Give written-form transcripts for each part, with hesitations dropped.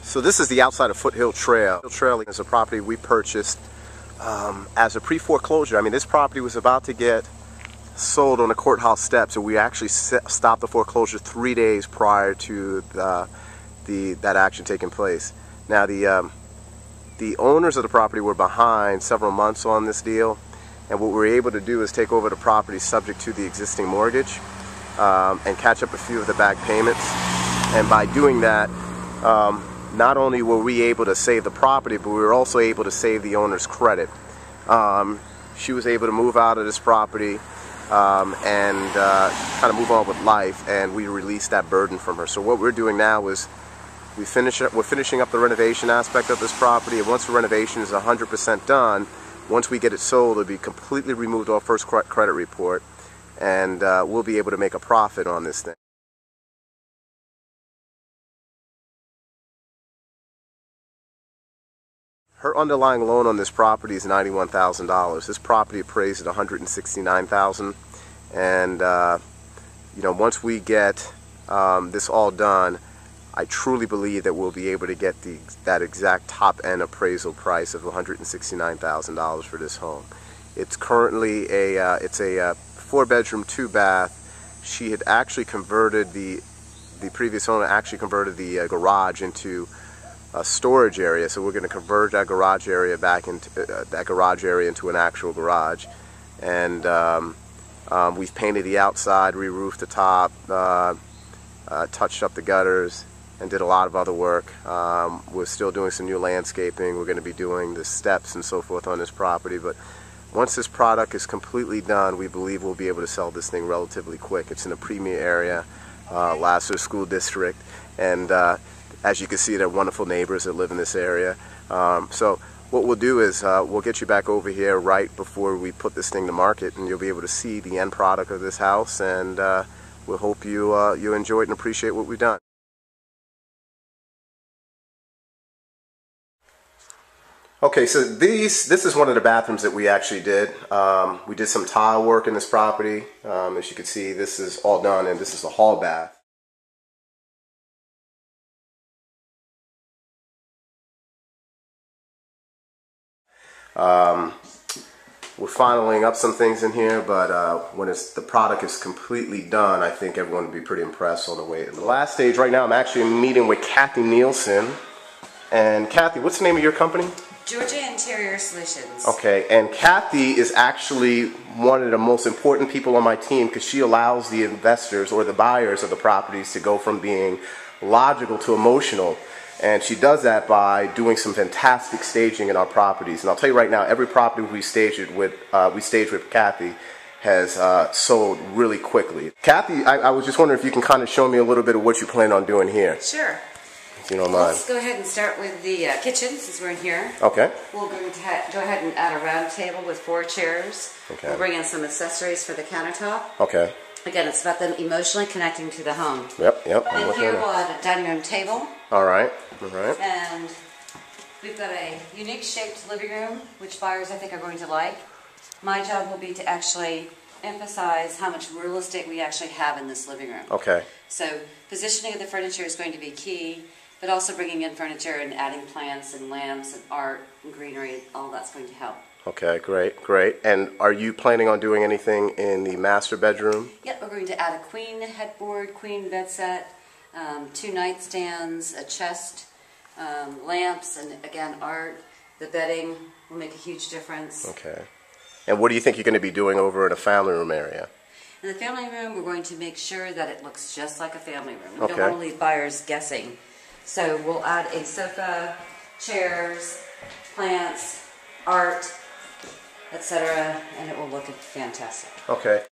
So this is the outside of Foothill Trail. Foothill Trail is a property we purchased as a pre-foreclosure. I mean, this property was about to get sold on the courthouse steps, and we actually stopped the foreclosure 3 days prior to that action taking place. Now, the owners of the property were behind several months on this deal, and what we were able to do is take over the property subject to the existing mortgage and catch up a few of the back payments. And by doing that, not only were we able to save the property, but we were also able to save the owner's credit. She was able to move out of this property and kind of move on with life, and we released that burden from her. So what we're doing now is we're finishing up the renovation aspect of this property, and once the renovation is 100% done, once we get it sold, it'll be completely removed off first credit report, and we'll be able to make a profit on this thing. Her underlying loan on this property is $91,000. This property appraised at $169,000, and you know, once we get this all done, I truly believe that we'll be able to get that exact top end appraisal price of $169,000 for this home. It's currently a 4-bedroom, 2-bath. She had actually converted the previous owner actually converted the garage into a storage area, so we're going to convert that garage area back into an actual garage. And we've painted the outside, re-roofed the top, touched up the gutters, and did a lot of other work. We're still doing some new landscaping. We're going to be doing the steps and so forth on this property, but once this product is completely done, we believe we'll be able to sell this thing relatively quick. It's in a premier area, Lasser School District, and as you can see, they're wonderful neighbors that live in this area. So what we'll do is we'll get you back over here right before we put this thing to market, and you'll be able to see the end product of this house, and we'll hope you enjoy it and appreciate what we've done. Okay, so this is one of the bathrooms that we actually did. We did some tile work in this property. As you can see, this is all done, and this is the hall bath. We're filing up some things in here, but when the product is completely done, I think everyone will be pretty impressed on the way. The last stage right now, I'm actually meeting with Kathy Nielsen. And Kathy, what's the name of your company? Georgia Interior Solutions. Okay, and Kathy is actually one of the most important people on my team because she allows the investors or the buyers of the properties to go from being logical to emotional. And she does that by doing some fantastic staging in our properties. And I'll tell you right now, every property we staged with Kathy has sold really quickly. Kathy, I was just wondering if you can kind of show me a little bit of what you plan on doing here. Sure. If you don't mind. Let's go ahead and start with the kitchen since we're in here. Okay. We'll go ahead and add a round table with 4 chairs. Okay. We'll bring in some accessories for the countertop. Okay. Again, it's about them emotionally connecting to the home. Yep. And here we'll add a dining room table. All right. And we've got a unique shaped living room, which buyers I think are going to like. My job will be to actually emphasize how much real estate we actually have in this living room. Okay. So positioning of the furniture is going to be key, but also bringing in furniture and adding plants and lamps and art and greenery, all that's going to help. Okay, great. And are you planning on doing anything in the master bedroom? Yep, we're going to add a queen headboard, queen bed set, 2 nightstands, a chest, lamps, and again, art. The bedding will make a huge difference. Okay. And what do you think you're going to be doing over in a family room area? In the family room, we're going to make sure that it looks just like a family room. We don't want to leave buyers guessing. So we'll add a sofa, chairs, plants, art, etc., and it will look fantastic. Okay.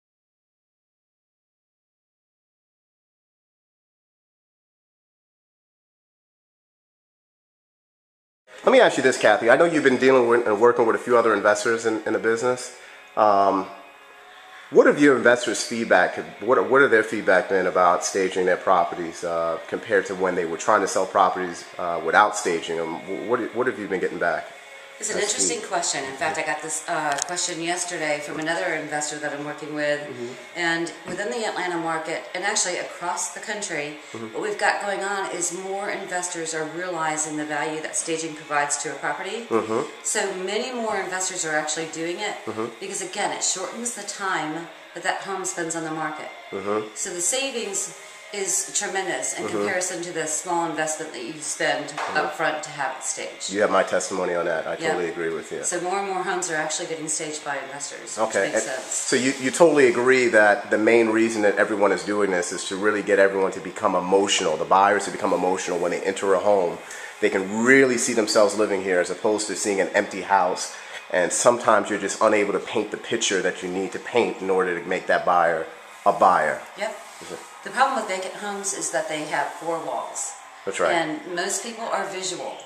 Let me ask you this, Kathy. I know you've been dealing with and working with a few other investors in the business. What have your investors' feedback? What are their feedback been about staging their properties compared to when they were trying to sell properties without staging them? What have you been getting back? It's an interesting question. In fact, I got this question yesterday from another investor that I'm working with. And within the Atlanta market, and actually across the country, what we've got going on is more investors are realizing the value that staging provides to a property. So many more investors are actually doing it because, again, it shortens the time that home spends on the market. So the savings is tremendous in comparison to the small investment that you spend up front to have it staged. You have my testimony on that. I totally agree with you. So more and more homes are actually getting staged by investors, okay. which makes sense. So you totally agree that the main reason that everyone is doing this is to really get everyone to become emotional, the buyers to become emotional when they enter a home. They can really see themselves living here as opposed to seeing an empty house. And sometimes you're just unable to paint the picture that you need to paint in order to make that buyer a buyer. Yep. The problem with vacant homes is that they have 4 walls. That's right. And most people are visual.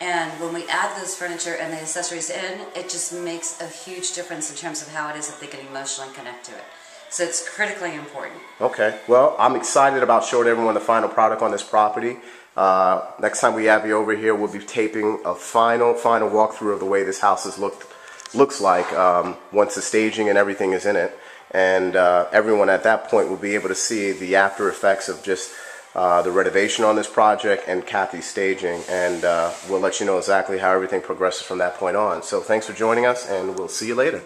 And when we add those furniture and the accessories in, it just makes a huge difference in terms of how it is that they can emotionally connect to it. So it's critically important. Okay. Well, I'm excited about showing everyone the final product on this property. Next time we have you over here, we'll be taping a final walkthrough of the way this house looks like once the staging and everything is in it. And everyone at that point will be able to see the after effects of just the renovation on this project and Kathy's staging, and we'll let you know exactly how everything progresses from that point on. So thanks for joining us, and we'll see you later.